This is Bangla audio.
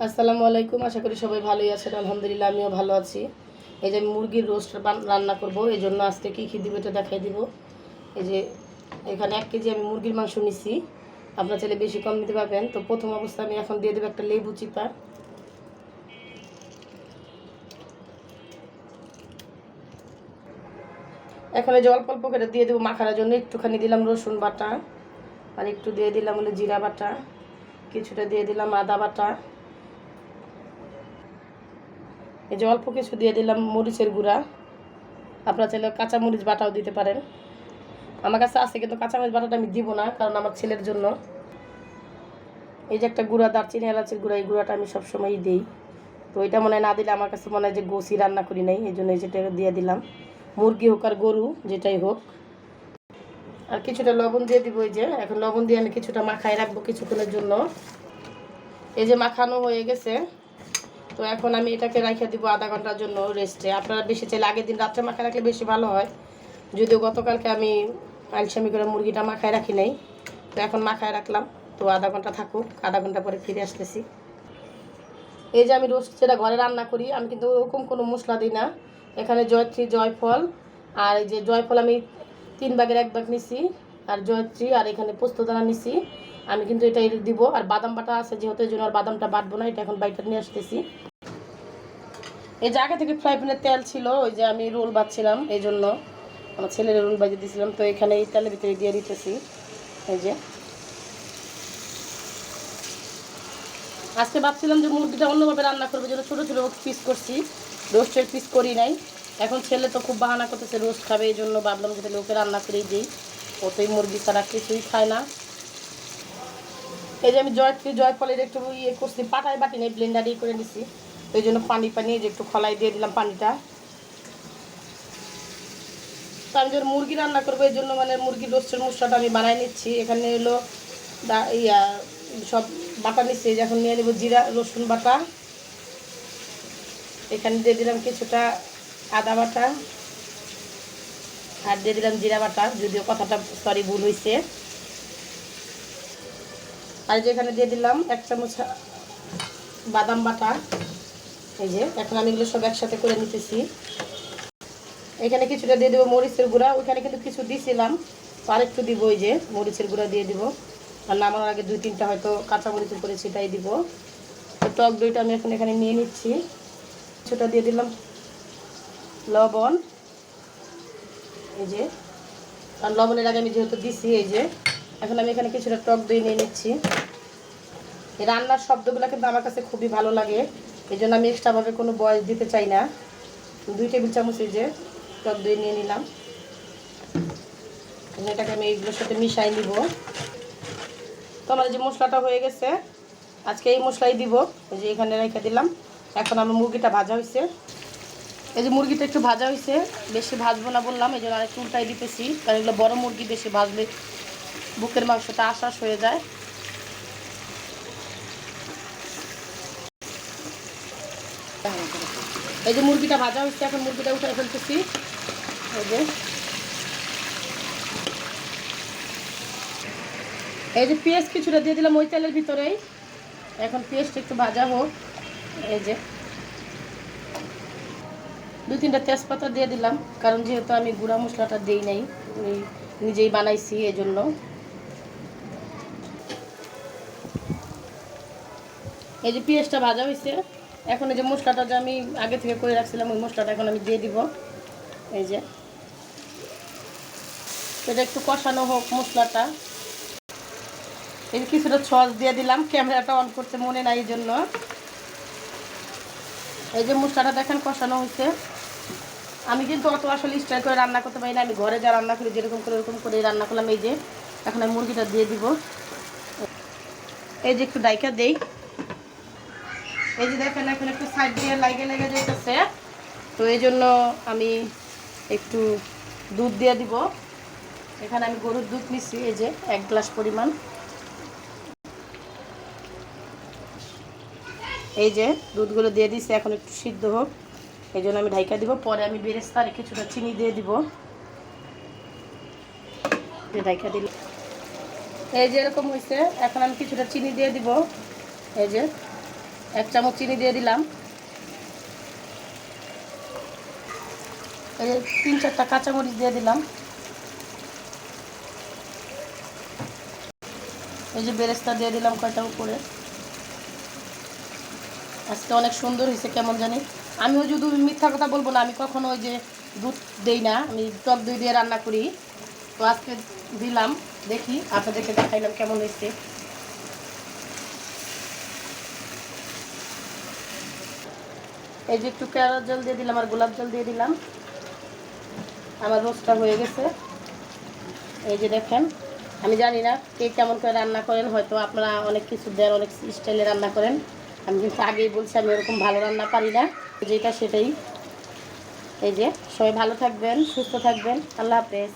আসসালামু আলাইকুম। আশা করি সবাই ভালোই আছেন। আলহামদুলিল্লাহ আমিও ভালো আছি। এই যে মুরগির রোস্ট রান্না করব, এই জন্য আজকে কী কী দিব এটা দেখাই দিব। এই যে এখানে 1 কেজি আমি মুরগির মাংস নিছি। আপনারা চাইলে বেশি কম নিতে পারবেন। তো প্রথম অবস্থায় আমি এখন দিয়ে দেবো একটা লেবু চিপা। এখন এই যে অল্প অল্প করে দিয়ে দেবো মাখানোর জন্য। একটুখানি দিলাম রসুন বাটা, আর একটু দিয়ে দিলাম হলো জিরা বাটা, কিছুটা দিয়ে দিলাম আদা বাটা, এই যে অল্প কিছু দিয়ে দিলাম মরিচের গুঁড়া। আপনারা চাইলে কাঁচামরিচ বাটাও দিতে পারেন। আমার কাছে আছে, কিন্তু কাঁচামরিচ বাটাটা আমি দিব না, কারণ আমার ছেলের জন্য। এই যে একটা গুঁড়া, দারচিনি এলাচির গুঁড়া, এই গুঁড়াটা আমি সবসময়ই দিই। তো এটা মনে হয় না দিলে আমার কাছে মনে হয় যে গোসি রান্না করি নাই, এই জন্য এই যেটা দিয়ে দিলাম। মুরগি হোক আর গরু যেটাই হোক। আর কিছুটা লবণ দিয়ে দিব। এই যে এখন লবণ দিয়ে আমি কিছুটা মাখায় রাখবো কিছুক্ষণের জন্য। এই যে মাখানো হয়ে গেছে। তো এখন আমি এটাকে রাখিয়ে দিব আধা ঘন্টার জন্য রেস্টে। আপনারা বেশি চাইলে আগের দিন রাত্রে মাখায় রাখলে বেশি ভালো হয়। যদিও গতকালকে আমি আলসামি করে মুরগিটা মাখায় রাখি নাই, তো এখন মাখায় রাখলাম। তো আধা ঘন্টা থাকুক, আধা ঘন্টা পরে ফিরে আসতেছি। এই যে আমি রোস্ট যেটা ঘরে রান্না করি, আমি কিন্তু ওরকম কোনো মশলা দিই না। এখানে জয়ত্রী, জয়ফল, আর এই যে জয়ফল আমি 3 ভাগের 1 ভাগ নিছি, আর জয়ত্রী আর এখানে পোস্তদানা নিছি। আমি কিন্তু এটাই দিব। আর বাদাম বাটা আছে যেহেতু, এই জন্য আর বাদামটা বাটবো না, এটা এখন বাইটা নিয়ে আসতেছি। এই যে আগে থেকে ফ্রাই প্যানে তেল ছিল, ওই যে আমি রোল বাচ্ছিলাম, এই জন্য আমার ছেলের রোল বাজিয়ে দিয়েছিলাম। তো এখানে এই তেলের ভিতরে দিয়ে দিতেছি। এই যে আজকে ভাবছিলাম যে মুরগিটা অন্যভাবে রান্না করবে, যেন ছোটো ছোটো পিস করছি, রোস্টের পিস করি নাই। এখন ছেলে তো খুব বাহানা করতেছে রোস্ট খাবে, এই জন্য ভাবলাম যে ওকে রান্না করেই দিই। ও তো এই মুরগি ছাড়া কিছুই খায় না। এই যে আমি জয়ফলের একটু ইয়ে করছি, পাটায় বাটি নেই, ব্লেন্ডারেই করে নিছি। তো এই জন্য পানি যে একটু খলাই দিয়ে দিলাম পানিটা। তো আমি যখন মুরগি রান্না করবো, এই জন্য মানে মুরগির রোস্টের মশলাটা আমি বানাই নিচ্ছি। এখানে হলো সব বাটা নিচ্ছি। এখন নিয়ে নেবো জিরা রসুন বাটা, এখানে দিয়ে দিলাম কিছুটা আদা বাটা, আর দিয়ে দিলাম জিরা বাটা, যদিও কথাটা সরি ভুল হয়েছে। আর যেখানে দিয়ে দিলাম 1 চামচ বাদাম বাটা। এই যে এখন আমি এগুলো সব একসাথে করে নিতেছি। এখানে কিছুটা দিয়ে দেবো মরিচের গুঁড়া, ওইখানে কিন্তু কিছু দিয়েছিলাম, তো আরেকটু দিব। ওই যে মরিচের গুঁড়া দিয়ে দিব। আর নামানোর আগে 2-3টা হয়তো কাঁচা মরিচের করে সেটাই দিব। তো টক দইটা আমি এখন এখানে নিয়ে নিচ্ছি। কিছুটা দিয়ে দিলাম লবণ। এই যে আর লবণের আগে আমি যেহেতু দিছি, এই যে এখন আমি এখানে কিছুটা টক দই নিয়ে নিচ্ছি। এই রান্নার শব্দগুলো কিন্তু আমার কাছে খুবই ভালো লাগে, এই জন্য আমি এক্সট্রাভাবে কোনো বয়স দিতে চাই না। 2 টেবিল চামচ এই যে টক দই নিয়ে নিলাম। এটাকে আমি এইগুলোর সাথে মিশাই নিব। তো আমার যে মশলাটা হয়ে গেছে, আজকে এই মশলাই দিব। এই যে এখানে রেখে দিলাম। এখন আমার মুরগিটা ভাজা হয়েছে। এই যে মুরগিটা একটু ভাজা হয়েছে, বেশি ভাজবো না বললাম, এই জন্য আরেকটু উল্টাই দিতেছি, কারণ এগুলো বড় মুরগি, বেশি ভাজলে বুকের মাংসটা আশ্বাস হয়ে যায়। এই যে মুরগিটা ভাজা হয়েছে, এখন মুরগিটা উঠে ফেলতেছি। এই যে পেঁয়াজ কিছুটা দিয়ে দিলাম ওই তেলের ভিতরেই। এখন পেঁয়াজটা একটু ভাজা হোক। এই যে 2-3টা তেজপাতা দিয়ে দিলাম, কারণ যেহেতু আমি গুঁড়া মশলাটা দিই নাই, নিজেই বানাইছি, এই জন্য। এই যে পেঁয়াজটা ভাজা হয়েছে, এখন এই যে মশলাটা যে আমি আগে থেকে করে রাখছিলাম, ওই মশলাটা এখন আমি দিয়ে দিব। এই যে এটা একটু কষানো হোক মশলাটা। এই যে কিছুটা সস দিয়ে দিলাম, ক্যামেরাটা অন করতে মনে নাই, এই জন্য। এই যে মশলাটা দেখেন কষানো হয়েছে। আমি কিন্তু অত আসলে স্টাইল করে রান্না করতে পারি না, আমি ঘরে যা রান্না করি যেরকম করে ওরকম করে রান্না করলাম। এই যে এখন আমি মুরগিটা দিয়ে দিব। এই যে একটু ডাইকা দেই। এই যে দেখেন এখন একটু সাইড দিয়ে লেগে যাইতেছে, তো এই জন্য আমি একটু দুধ দিয়ে দিব। এখানে আমি গরুর দুধ নিচ্ছি, এই যে 1 গ্লাস পরিমাণ। এই যে দুধগুলো দিয়ে দিচ্ছি, এখন একটু সিদ্ধ হোক, এই জন্য আমি ঢাইকা দিব। পরে আমি বেরেস্তার কিছুটা চিনি দিয়ে দিব। ঢাইকা দিল, এই যে এরকম হয়েছে। এখন আমি কিছুটা চিনি দিয়ে দিব। এই যে 1 চামচ চিনি দিয়ে দিলাম। এই 3-4টা কাঁচামরিচ দিয়ে দিলাম। এই যে বেরেস্তা দিয়ে দিলাম কয়টা উপরে। আজকে অনেক সুন্দর হয়েছে কেমন জানি। আমিও যদি মিথ্যা কথা বলবো না, আমি কখনো ওই যে দুধ দেই না, আমি টক দই দিয়ে রান্না করি। তো আজকে দিলাম, দেখি আপনাদেরকে দেখাইলাম কেমন হয়েছে। এই যে একটু কেওড়া জল দিয়ে দিলাম আর গোলাপ জল দিয়ে দিলাম। আমার রোস্টটা হয়ে গেছে। এই যে দেখেন, আমি জানি না কে কেমন করে রান্না করেন, হয়তো আপনারা অনেক কিছু দেন, অনেক স্টাইলে রান্না করেন। আমি কিন্তু আগেই বলছি আমি ওরকম ভালো রান্না পারি না, যেটা সেটাই। এই যে সবাই ভালো থাকবেন, সুস্থ থাকবেন, আল্লাহ হাফেজ।